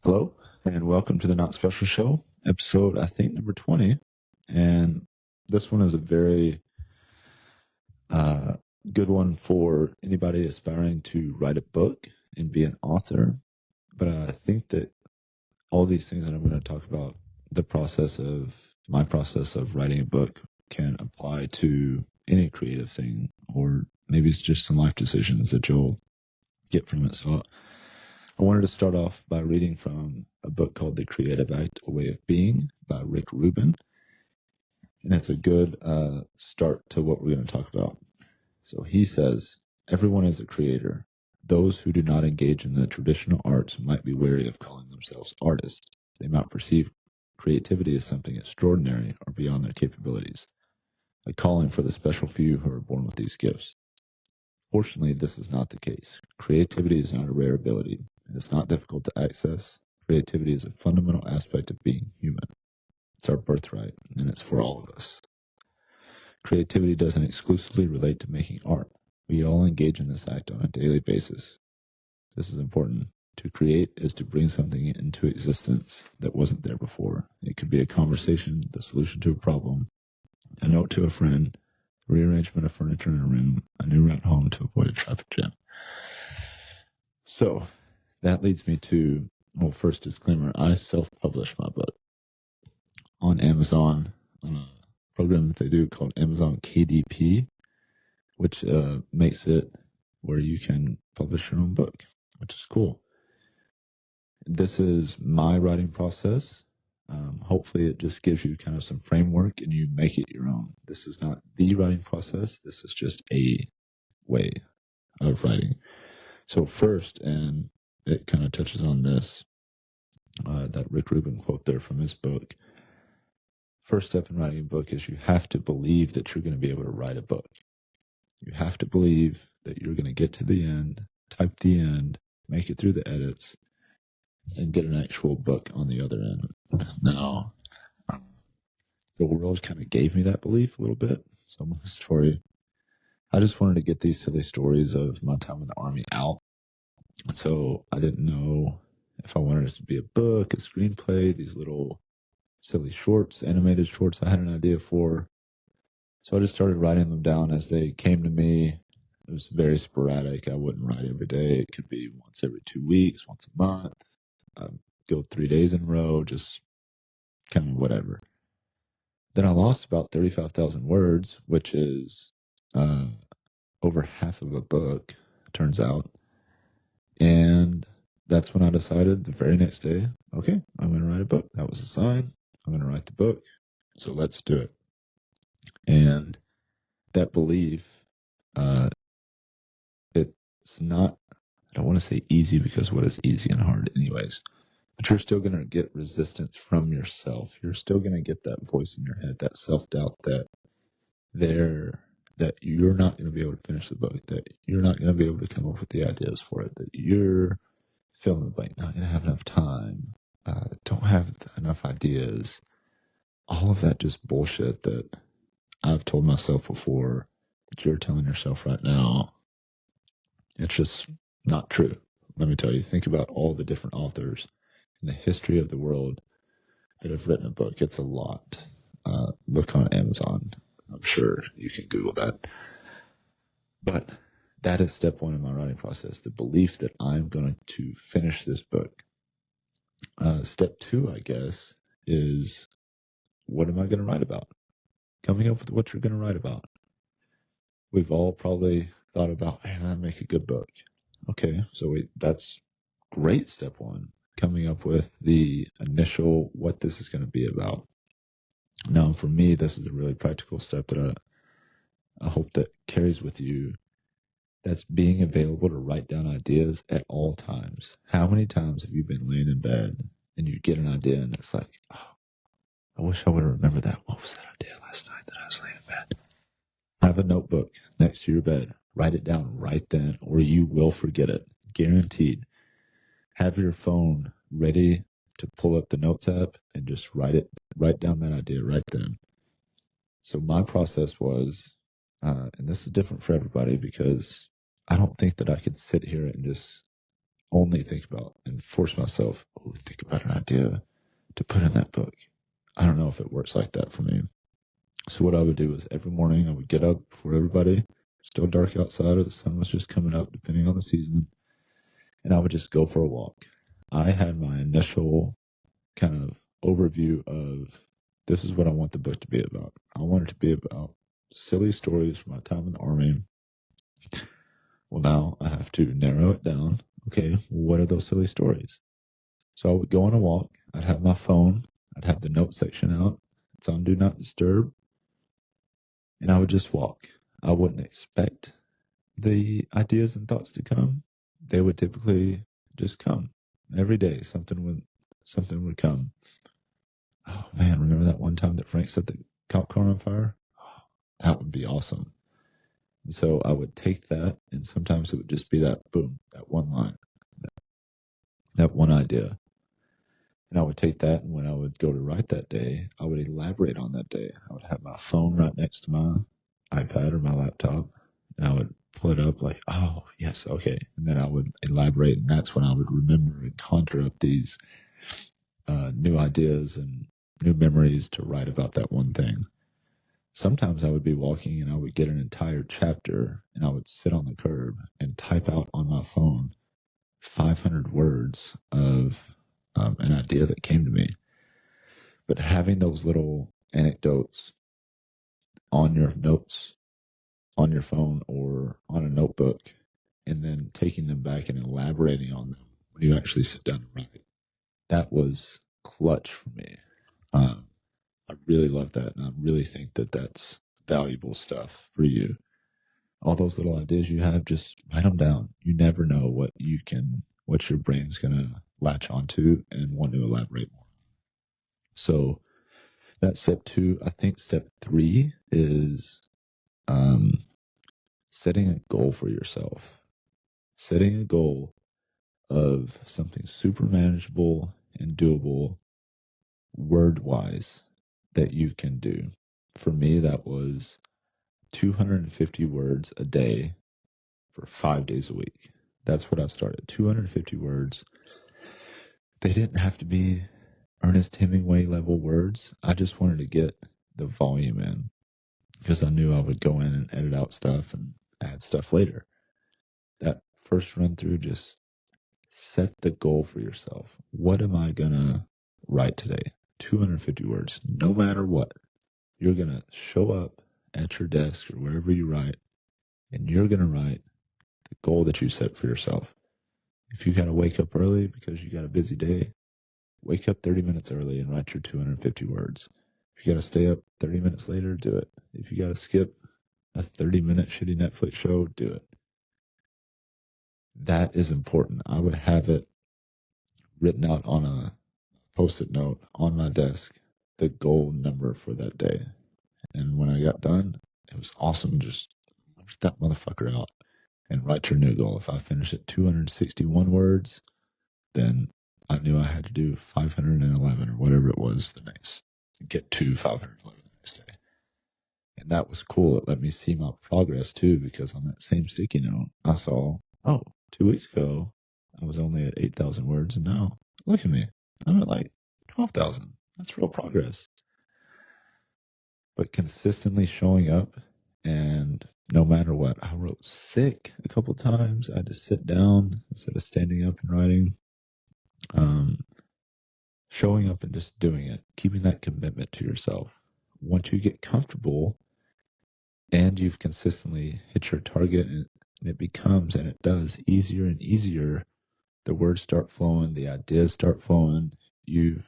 Hello, and welcome to the Not Special Show, episode, I think, number 20. And this one is a very good one for anybody aspiring to write a book and be an author. But I think that all these things that I'm going to talk about, my process of writing a book, can apply to any creative thing, or maybe it's just some life decisions that you'll get from it. So I wanted to start off by reading from a book called The Creative Act, A Way of Being by Rubin. And it's a good start to what we're going to talk about. So he says, everyone is a creator. Those who do not engage in the traditional arts might be wary of calling themselves artists. They might perceive creativity as something extraordinary or beyond their capabilities, a calling for the special few who are born with these gifts. Fortunately, this is not the case. Creativity is not a rare ability, and it's not difficult to access. Creativity is a fundamental aspect of being human. It's our birthright, and it's for all of us. Creativity doesn't exclusively relate to making art. We all engage in this act on a daily basis. This is important. To create is to bring something into existence that wasn't there before. It could be a conversation, the solution to a problem, a note to a friend, rearrangement of furniture in a room, a new route home to avoid a traffic jam. So that leads me to, first disclaimer, I self-publish my book on Amazon on a program that they do called Amazon KDP, which makes it where you can publish your own book, which is cool. This is my writing process. Hopefully it just gives you kind of some framework and you make it your own. This is not the writing process. This is just a way of writing. So first, and it kind of touches on this, that Rick Rubin quote there from his book. First step in writing a book is you have to believe that you're going to be able to write a book. You have to believe that you're going to get to the end, type the end, make it through the edits, and get an actual book on the other end. Now, the world kind of gave me that belief a little bit. So my story, I just wanted to get these silly stories of my time in the Army out. So I didn't know if I wanted it to be a book, a screenplay, these little silly shorts, animated shorts I had an idea for. So I just started writing them down as they came to me. It was very sporadic. I wouldn't write every day. It could be once every 2 weeks, once a month. I'd go 3 days in a row, just kind of whatever. Then I lost about 35,000 words, which is over half of a book, turns out. And that's when I decided the very next day, okay, I'm going to write a book. That was a sign. I'm going to write the book. So let's do it. And that belief, it's not, I don't want to say easy because what is easy and hard anyways, but you're still going to get resistance from yourself. You're still going to get that voice in your head, that self-doubt that you're not going to be able to finish the book, that you're not going to be able to come up with the ideas for it, that you're fill in the blank, not going to have enough time, don't have enough ideas. All of that just bullshit that I've told myself before, that you're telling yourself right now. It's just not true. Let me tell you, think about all the different authors in the history of the world that have written a book. It's a lot. Look on Amazon. I'm sure you can Google that. But that is step one in my writing process, the belief that I'm going to finish this book. Step two, I guess, is what am I going to write about? Coming up with what you're going to write about. We've all probably thought about, man, I make a good book. Okay, so that's great. Step one, coming up with the initial what this is going to be about. Now, for me, this is a really practical step that I hope that carries with you. That's being available to write down ideas at all times. How many times have you been laying in bed and you get an idea and it's like, oh, I wish I would have remembered that. What was that idea last night that I was laying in bed? Have a notebook next to your bed. Write it down right then, or you will forget it. Guaranteed. Have your phone ready to pull up the notes app and just write down that idea right then. So my process was, and this is different for everybody because I don't think that I could sit here and just only think about and force myself, think about an idea to put in that book. I don't know if it works like that for me. So what I would do is every morning I would get up before everybody, still dark outside or the sun was just coming up depending on the season, and I would just go for a walk. I had my initial kind of overview of this is what I want the book to be about. I want it to be about silly stories from my time in the Army. Well, now I have to narrow it down. Okay, what are those silly stories? So I would go on a walk. I'd have my phone. I'd have the note section out. It's on Do Not Disturb. And I would just walk. I wouldn't expect the ideas and thoughts to come. They would typically just come. Every day something would come. Oh man, remember that one time that Frank set the cop car on fire? Oh, that would be awesome. And so I would take that, and sometimes it would just be that boom, that one line, that one idea. And I would take that, and when I would go to write that day, I would elaborate on that day. I would have my phone right next to my iPad or my laptop, and I would pull it up like, oh, yes, okay. And then I would elaborate, and that's when I would remember and conjure up these new ideas and new memories to write about that one thing. Sometimes I would be walking and I would get an entire chapter and I would sit on the curb and type out on my phone 500 words of an idea that came to me. But having those little anecdotes on your notes, on your phone or on a notebook, and then taking them back and elaborating on them when you actually sit down and write, that was clutch for me. I really love that, and I really think that that's valuable stuff for you. All those little ideas you have, just write them down. You never know what your brain's gonna latch onto and want to elaborate more. So that's step 2. I think step 3 is setting a goal for yourself. Setting a goal of something super manageable and doable word-wise that you can do. For me, that was 250 words a day for 5 days a week. That's what I started. 250 words. They didn't have to be Ernest Hemingway level words. I just wanted to get the volume in because I knew I would go in and edit out stuff and add stuff later. That first run through, just set the goal for yourself. What am I going to write today? 250 words, no matter what. You're going to show up at your desk or wherever you write, and you're going to write the goal that you set for yourself. If you got to wake up early because you got a busy day, wake up 30 minutes early and write your 250 words. If you got to stay up 30 minutes later, do it. If you got to skip a 30-minute shitty Netflix show, do it. That is important. I would have it written out on a Post-it note on my desk, the goal number for that day. And when I got done, it was awesome. Just knock that motherfucker out and write your new goal. If I finish at 261 words, then I knew I had to do 511 or whatever it was the next, get to 511 the next day. And that was cool. It let me see my progress too, because on that same sticky note, I saw, 2 weeks ago, I was only at 8,000 words, and now look at me. I'm at like 12,000. That's real progress. But consistently showing up, and no matter what, I wrote sick a couple times. I had to sit down instead of standing up and writing. Showing up and just doing it, keeping that commitment to yourself. Once you get comfortable and you've consistently hit your target, and it becomes, and it does, easier and easier, the words start flowing, the ideas start flowing. You've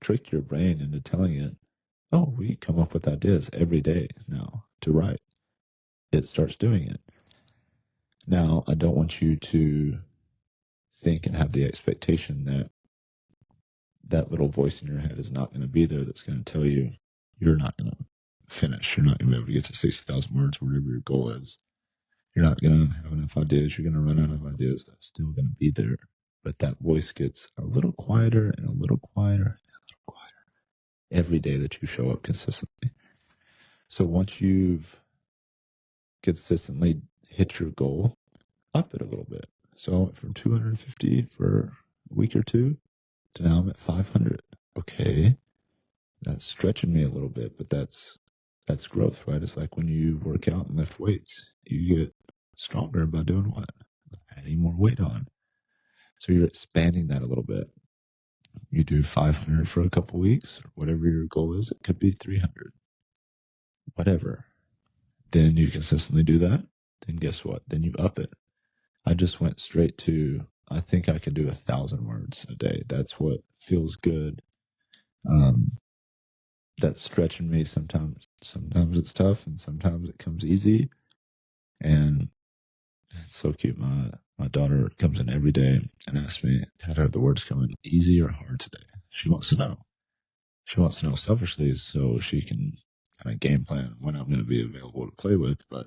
tricked your brain into telling it, we come up with ideas every day now to write. It starts doing it. Now, I don't want you to think and have the expectation that that little voice in your head is not going to be there that's going to tell you you're not going to finish. You're not going to be able to get to 60,000 words, whatever your goal is. You're not going to have enough ideas. You're going to run out of ideas. That's still going to be there. But that voice gets a little quieter and a little quieter and a little quieter every day that you show up consistently. So once you've consistently hit your goal, up it a little bit. So I went from 250 for a week or two to now I'm at 500. Okay, that's stretching me a little bit, but that's growth, right? It's like when you work out and lift weights, you get stronger by doing what? Adding more weight on. So you're expanding that a little bit. You do 500 for a couple weeks, or whatever your goal is. It could be 300, whatever. Then you consistently do that. Then guess what? Then you up it. I just went straight to, I think I can do 1,000 words a day. That's what feels good. That's stretching me sometimes. Sometimes it's tough and sometimes it comes easy. And it's so cute. My daughter comes in every day and asks me, Dad, are the words coming easy or hard today? She wants to know. She wants to know selfishly so she can kind of game plan when I'm going to be available to play with. But,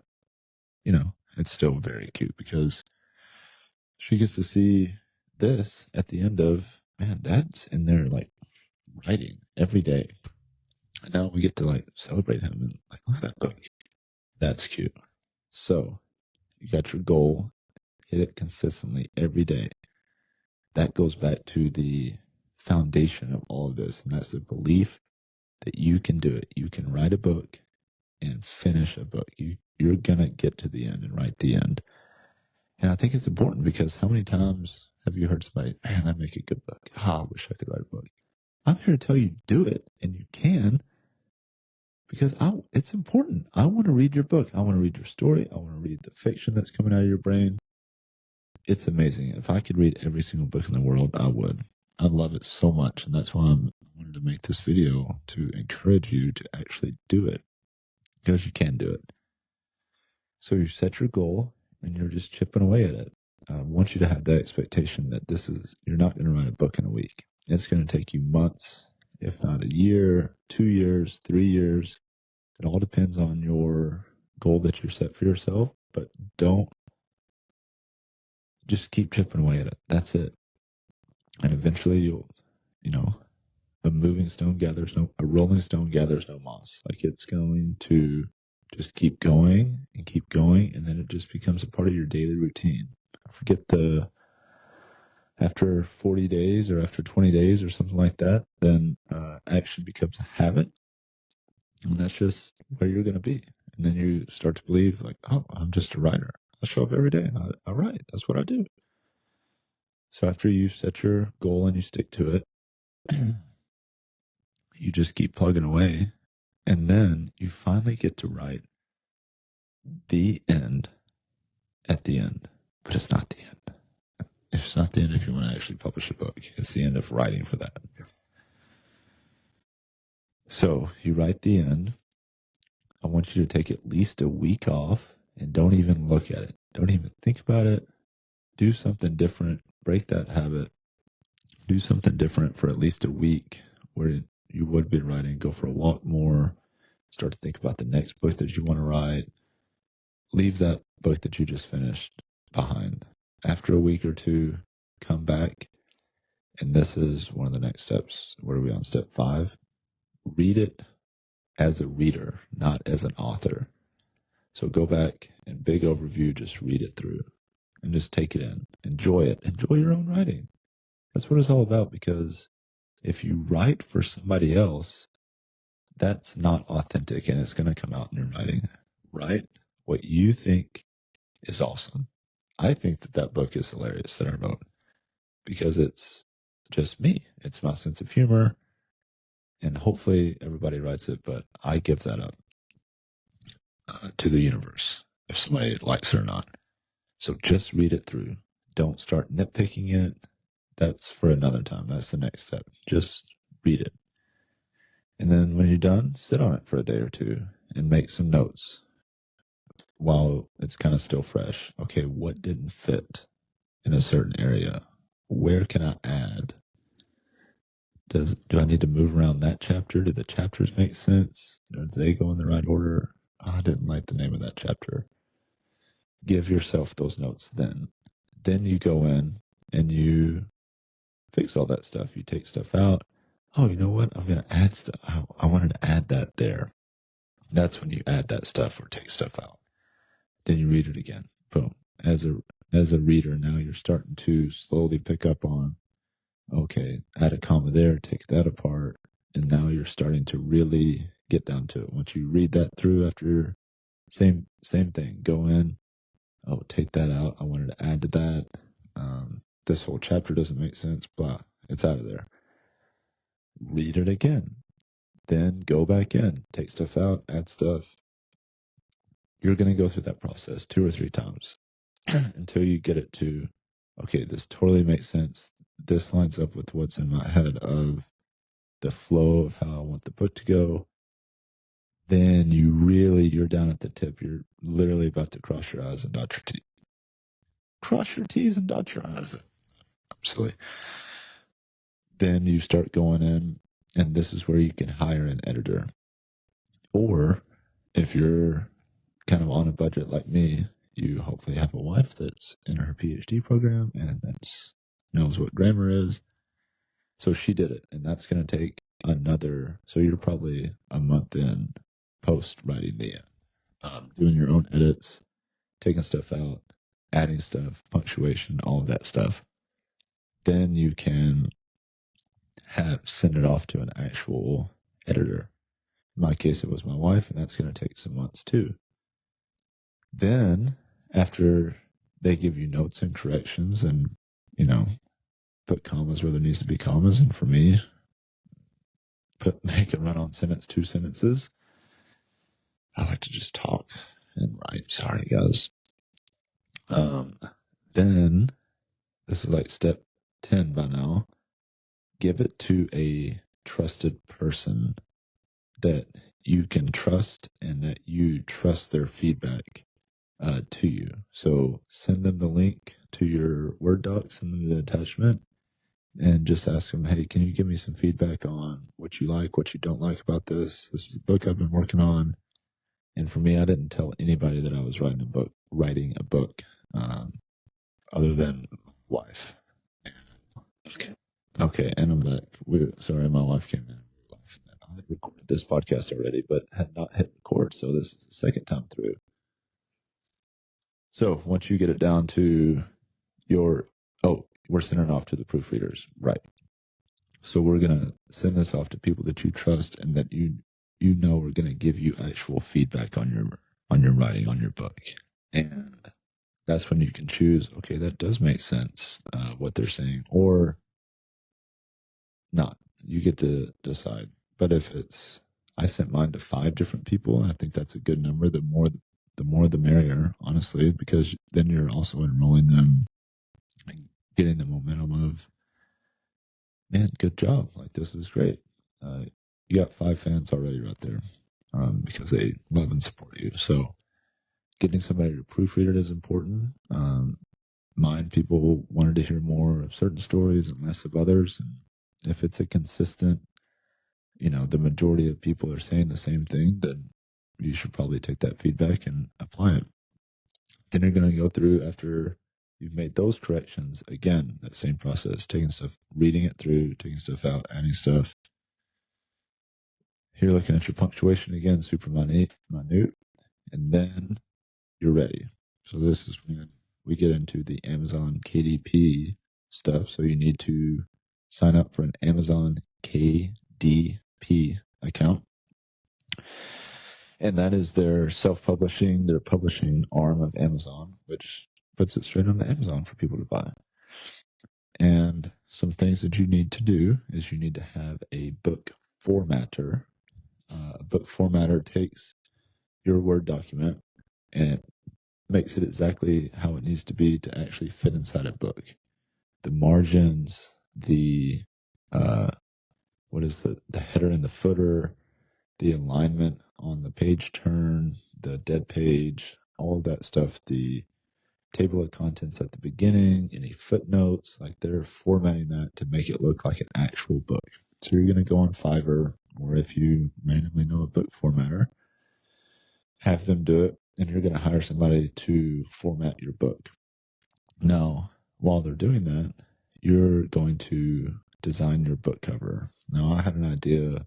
it's still very cute because she gets to see this at the end of, man, Dad's in there like writing every day. And now we get to like celebrate him and like, look at that book. That's cute. So you got your goal, hit it consistently every day. That goes back to the foundation of all of this. And that's the belief that you can do it. You can write a book and finish a book. You're going to get to the end and write the end. And I think it's important because how many times have you heard somebody, man, that'd make a good book. I wish I could write a book. I'm here to tell you do it, and you can, because it's important. I want to read your book. I want to read your story. I want to read the fiction that's coming out of your brain. It's amazing. If I could read every single book in the world, I would. I love it so much, and that's why I wanted to make this video to encourage you to actually do it, because you can do it. So you set your goal, and you're just chipping away at it. I want you to have that expectation that you're not going to write a book in a week. It's going to take you months, if not a year, 2 years, 3 years. It all depends on your goal that you're set for yourself, but just keep chipping away at it. That's it. And eventually a rolling stone gathers no moss. Like it's going to just keep going, and then it just becomes a part of your daily routine. I forget after 40 days or after 20 days or something like that, then action becomes a habit. And that's just where you're going to be. And then you start to believe like, oh, I'm just a writer. I show up every day and I write. That's what I do. So after you set your goal and you stick to it, you just keep plugging away. And then you finally get to write the end at the end. But it's not the end. It's not the end if you want to actually publish a book. It's the end of writing for that. So you write the end. I want you to take at least a week off and don't even look at it. Don't even think about it. Do something different. Break that habit. Do something different for at least a week where you would be writing. Go for a walk more. Start to think about the next book that you want to write. Leave that book that you just finished behind. After a week or two, come back. And this is one of the next steps. What are we on? Step 5. Read it as a reader, not as an author. So go back and big overview, just read it through and just take it in. Enjoy it. Enjoy your own writing. That's what it's all about, because if you write for somebody else, that's not authentic and it's going to come out in your writing. Write what you think is awesome. I think that book is hilarious that I wrote because it's just me. It's my sense of humor, and hopefully everybody writes it, but I give that up to the universe if somebody likes it or not. So just read it through. Don't start nitpicking it. That's for another time. That's the next step. Just read it. And then when you're done, sit on it for a day or two and make some notes while it's kind of still fresh. Okay, what didn't fit in a certain area? Where can I add? Do I need to move around that chapter? Do the chapters make sense? Do they go in the right order? Oh, I didn't like the name of that chapter. Give yourself those notes then. Then you go in and you fix all that stuff. You take stuff out. Oh, you know what? I'm going to add stuff. I wanted to add that there. That's when you add that stuff or take stuff out. Then you read it again. Boom. As a as a reader, now you're starting to slowly pick up on, okay, add a comma there, take that apart, and now you're starting to really get down to it. Once you read that through after, same thing, go in, oh, take that out, I wanted to add to that, this whole chapter doesn't make sense, blah, it's out of there. Read it again, then go back in, take stuff out, add stuff. You're going to go through that process 2 or 3 times until you get it to, okay, this totally makes sense. This lines up with what's in my head of the flow of how I want the book to go. Then you're down at the tip. You're literally about to cross your I's and dot your T's. Cross your T's and dot your I's. I'm silly. Then you start going in, and this is where you can hire an editor. Or if you're kind of on a budget like me, you hopefully have a wife that's in her PhD program and that's knows what grammar is. So she did it, and that's going to take so you're probably a month in post writing the end, doing your own edits, taking stuff out, adding stuff, punctuation, all of that stuff. Then you can send it off to an actual editor. In my case, it was my wife, and that's going to take some months too. Then, after they give you notes and corrections and, put commas where there needs to be commas, and for me, make it run on 2 sentences. I like to just talk and write. Sorry, guys. Then, this is like step 10 by now. Give it to a trusted person that you can trust and that you trust their feedback to you. So send them the link to your Word doc, send them the attachment, and just ask them, hey, can you give me some feedback on what you like, what you don't like about this? This is a book I've been working on. And for me, I didn't tell anybody that I was writing a book, other than my wife. Okay, and I'm back. Sorry, my wife came in. I had recorded this podcast already, but had not hit record, so this is the second time through. So once you get it down to we're sending it off to the proofreaders, right? So we're gonna send this off to people that you trust and that you know are gonna give you actual feedback on your writing, on your book, and that's when you can choose. Okay, that does make sense, what they're saying, or not. You get to decide. But if I sent mine to 5 different people, and I think that's a good number. The more the merrier, honestly, because then you're also enrolling them, getting the momentum of, man, good job. Like, this is great. You got 5 fans already right there, because they love and support you. So getting somebody to proofread it is important. Mine, people wanted to hear more of certain stories and less of others. And if it's a consistent, the majority of people are saying the same thing, then you should probably take that feedback and apply it. Then you're going to go through, after you've made those corrections, again, that same process, taking stuff, reading it through, taking stuff out, adding stuff. You're looking at your punctuation again, super minute, and then you're ready. So this is when we get into the Amazon KDP stuff. So you need to sign up for an Amazon KDP account. And that is their publishing arm of Amazon, which puts it straight onto Amazon for people to buy. And some things that you need to do is you need to have a book formatter. A book formatter takes your Word document and it makes it exactly how it needs to be to actually fit inside a book. The margins, the header and the footer, the alignment on the page turn, the dead page, all of that stuff, the table of contents at the beginning, any footnotes, like they're formatting that to make it look like an actual book. So you're going to go on Fiverr, or if you randomly know a book formatter, have them do it, and you're going to hire somebody to format your book. Now, while they're doing that, you're going to design your book cover. Now, I had an idea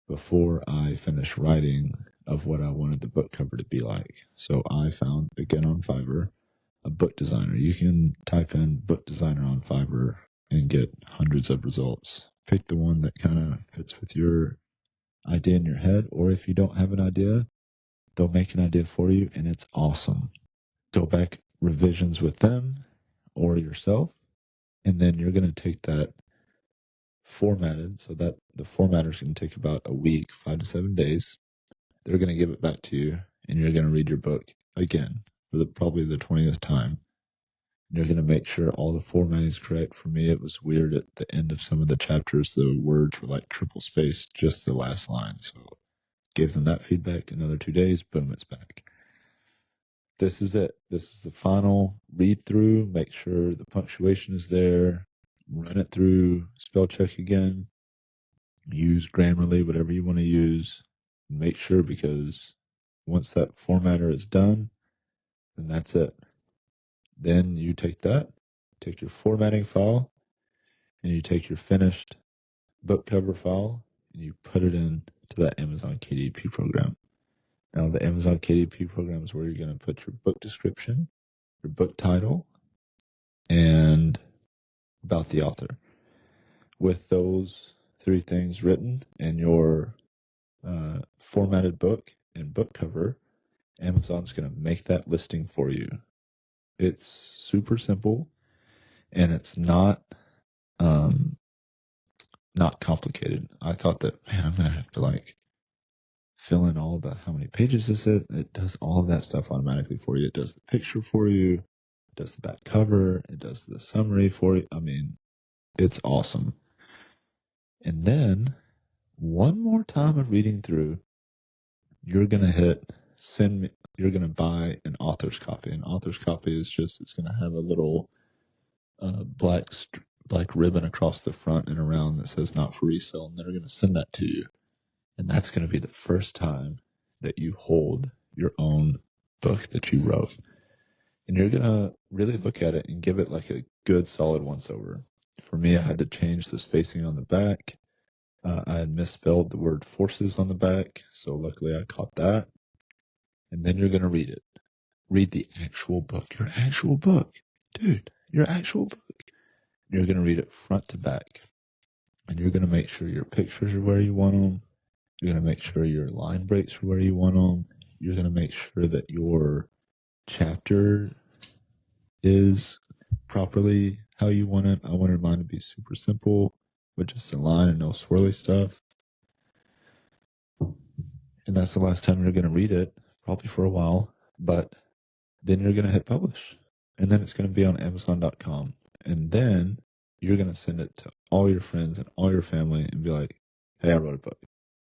before I finished writing of what I wanted the book cover to be like. So I found, again on Fiverr, a book designer. You can type in book designer on Fiverr and get hundreds of results. Pick the one that kind of fits with your idea in your head, or if you don't have an idea, they'll make an idea for you, and it's awesome. Go back revisions with them or yourself, and then you're going to take that formatted, so that the formatter is going to take about a week, 5 to 7 days. They're going to give it back to you, and you're going to read your book again for probably the 20th time. You're going to make sure all the formatting is correct. For me, it was weird at the end of some of the chapters. The words were like triple spaced, just the last line. So gave them that feedback. Another 2 days, boom, it's back. This is it. This is the final read through. Make sure the punctuation is there. Run it through, spell check again. Use Grammarly, whatever you want to use. Make sure, because once that formatter is done, then that's it. Then you take your formatting file, and you take your finished book cover file, and you put it into that Amazon KDP program. Now, the Amazon KDP program is where you're going to put your book description, your book title, and about the author. With those 3 things written and your formatted book and book cover, Amazon's going to make that listing for you. It's super simple, and it's not complicated. I thought that, man, I'm going to have to fill in all the how many pages is it. It does all of that stuff automatically for you. It does the picture for you. It does the back cover. It does the summary for you. I mean, it's awesome. And then one more time of reading through, you're going to hit send me. You're going to buy an author's copy. An author's copy is just, it's going to have a little black ribbon across the front and around that says not for resale, and they're going to send that to you. And that's going to be the first time that you hold your own book that you wrote. And you're going to really look at it and give it like a good solid once over. For me, I had to change the spacing on the back. I had misspelled the word forces on the back, so luckily I caught that. And then you're going to read it. Read the actual book. Your actual book. Dude, your actual book. You're going to read it front to back. And you're going to make sure your pictures are where you want them. You're going to make sure your line breaks are where you want them. You're going to make sure that your chapter is properly how you want it. I wanted mine to be super simple with just a line and no swirly stuff. And that's the last time you're going to read it, probably for a while. But then you're going to hit publish. And then it's going to be on Amazon.com. And then you're going to send it to all your friends and all your family and be like, hey, I wrote a book.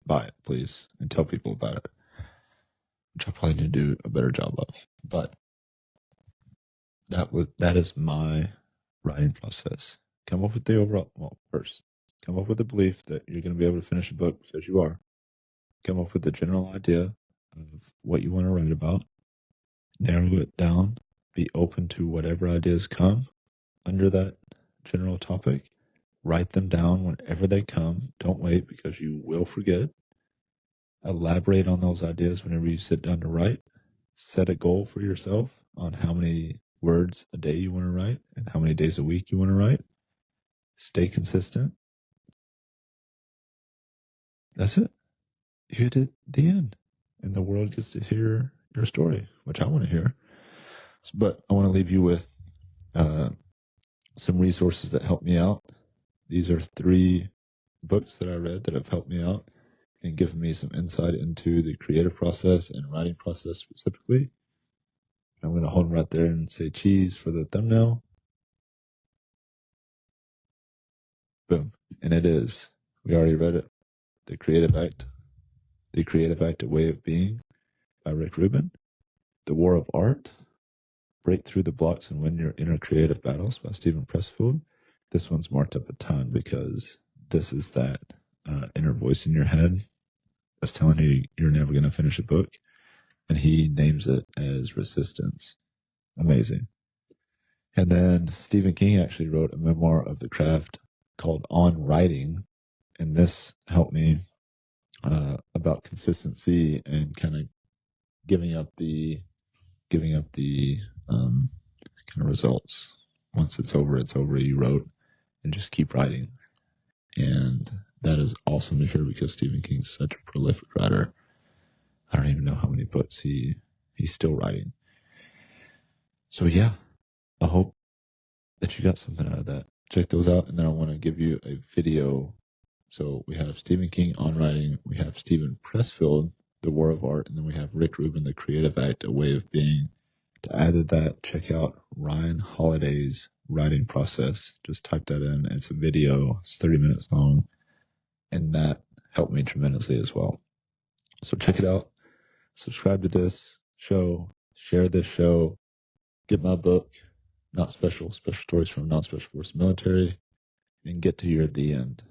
Buy it, please, and tell people about it, which I probably need to do a better job of. But that is my writing process. Come up with the overall, first, come up with the belief that you're going to be able to finish a book, because you are. Come up with the general idea of what you want to write about. Narrow it down. Be open to whatever ideas come under that general topic. Write them down whenever they come. Don't wait, because you will forget. Elaborate on those ideas whenever you sit down to write. Set a goal for yourself on how many words a day you want to write and how many days a week you want to write. Stay consistent. That's it. You hit it the end, and the world gets to hear your story, which I want to hear. But I want to leave you with some resources that help me out. These are 3 books that I read that have helped me out and given me some insight into the creative process and writing process specifically. I'm going to hold them right there and say cheese for the thumbnail. Boom. And it is. We already read it. The Creative Act, A Way of Being by Rubin. The War of Art, Break Through the Blocks and Win Your Inner Creative Battles by Pressfield. This one's marked up a ton because this is that inner voice in your head that's telling you you're never going to finish a book. And he names it as resistance. Amazing. And then Stephen King actually wrote a memoir of the craft called On Writing. And this helped me about consistency and kind of giving up the kind of results. Once it's over, it's over. You wrote, and just keep writing. And that is awesome to hear because Stephen King's such a prolific writer. I don't even know how many books he's still writing. So yeah, I hope that you got something out of that. Check those out, and then I want to give you a video. So we have Stephen King on writing, we have Stephen Pressfield, The War of Art, and then we have Rick Rubin, The Creative Act, A Way of Being. To add to that, check out Ryan Holiday's writing process. Just type that in. It's a video. It's 30 minutes long, and that helped me tremendously as well. So check it out. Subscribe to this show. Share this show. Get my book, Not Special, Special Stories from Non-Special Forces Military, and get to your The End.